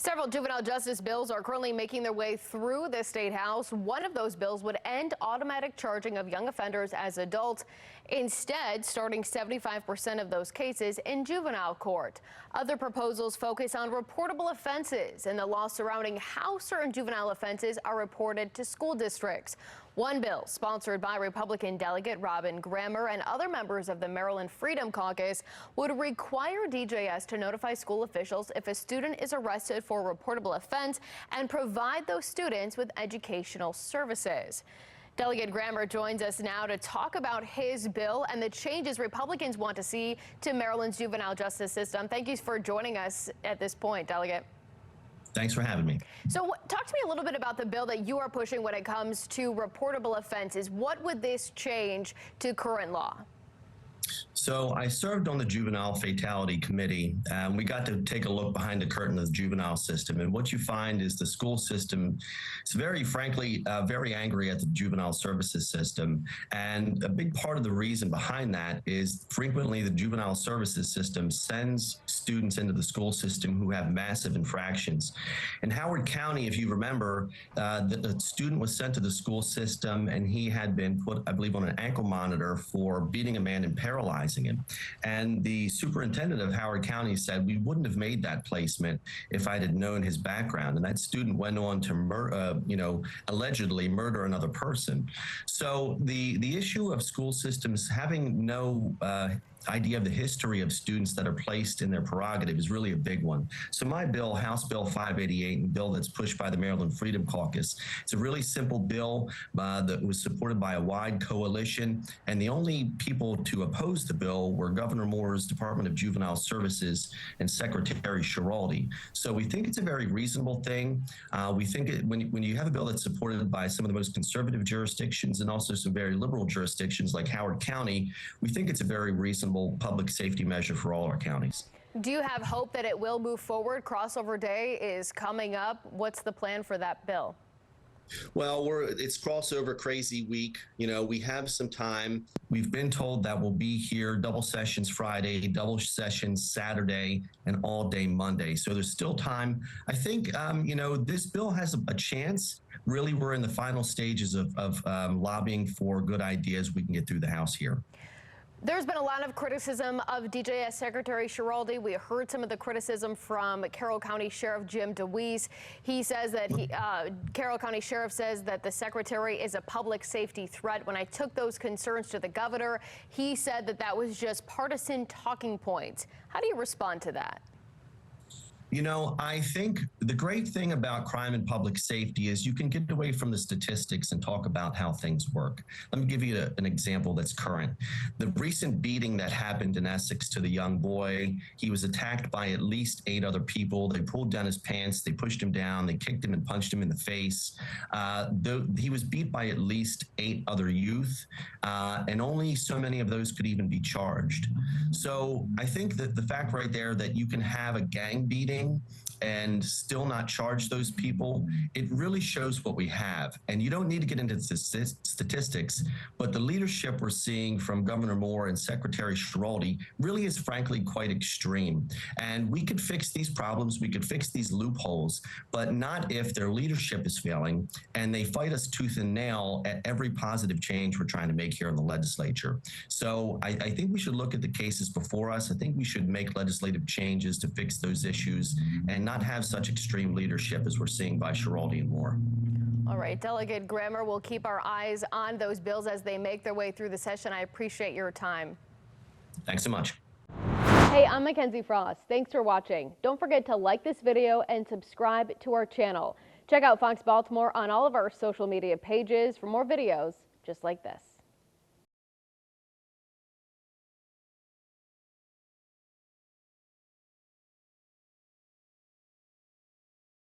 Several juvenile justice bills are currently making their way through the State House. One of those bills would end automatic charging of young offenders as adults, instead starting 75% of those cases in juvenile court. Other proposals focus on reportable offenses and the law surrounding how certain juvenile offenses are reported to school districts. One bill, sponsored by Republican Delegate Robin Grammer and other members of the Maryland Freedom Caucus, would require DJS to notify school officials if a student is arrested for a reportable offense and provide those students with educational services. Delegate Grammer joins us now to talk about his bill and the changes Republicans want to see to Maryland's juvenile justice system. Thank you for joining us at this point, Delegate. Thanks for having me. So talk to me a little bit about the bill that you are pushing when it comes to reportable offenses. What would this change to current law? So I served on the Juvenile Fatality Committee. We got to take a look behind the curtain of the juvenile system. And what you find is the school system is very frankly, very angry at the juvenile services system. And a big part of the reason behind that is frequently the juvenile services system sends students into the school system who have massive infractions. In Howard County, if you remember, the student was sent to the school system and he had been put, I believe, on an ankle monitor for beating a man and paralyzing him. And the superintendent of Howard County said, we wouldn't have made that placement if I had known his background. And that student went on to, allegedly murder another person. So the issue of school systems having no idea of the history of students that are placed in their prerogative is really a big one. So my bill, House Bill 588, a bill that's pushed by the Maryland Freedom Caucus, it's a really simple bill that was supported by a wide coalition, and the only people to oppose the bill were Governor Moore's Department of Juvenile Services and Secretary Schiraldi. So we think it's a very reasonable thing. We think when you have a bill that's supported by some of the most conservative jurisdictions and also some very liberal jurisdictions like Howard County, we think it's a very reasonable public safety measure for all our counties. Do you have hope that it will move forward? Crossover Day is coming up. What's the plan for that bill? Well, it's crossover crazy week. You know, we have some time. We've been told that we'll be here double sessions Friday, double sessions Saturday, and all day Monday. So there's still time. I think, this bill has a chance. Really, we're in the final stages of lobbying for good ideas we can get through the House here. There's been a lot of criticism of DJS Secretary Schiraldi. We heard some of the criticism from Carroll County Sheriff Jim DeWeese. He says that Carroll County Sheriff says that the secretary is a public safety threat. When I took those concerns to the governor, he said that that was just partisan talking points. How do you respond to that? You know, I think the great thing about crime and public safety is you can get away from the statistics and talk about how things work. Let me give you an example that's current. The recent beating that happened in Essex to the young boy, he was attacked by at least 8 other people. They pulled down his pants, they pushed him down, they kicked him and punched him in the face. He was beat by at least 8 other youth, and only so many of those could even be charged. So I think that the fact right there that you can have a gang beating and still not charge those people, it really shows what we have. And you don't need to get into statistics, but the leadership we're seeing from Governor Moore and Secretary Schiraldi really is frankly quite extreme. And we could fix these problems, we could fix these loopholes, but not if their leadership is failing and they fight us tooth and nail at every positive change we're trying to make here in the legislature. So I think we should look at the cases before us. I think we should make legislative changes to fix those issues and not have such extreme leadership as we're seeing by Schiraldi and Moore. All right, Delegate Grammer, we'll keep our eyes on those bills as they make their way through the session. I appreciate your time. Thanks so much. Hey, I'm Mackenzie Frost. Thanks for watching. Don't forget to like this video and subscribe to our channel. Check out Fox Baltimore on all of our social media pages for more videos just like this.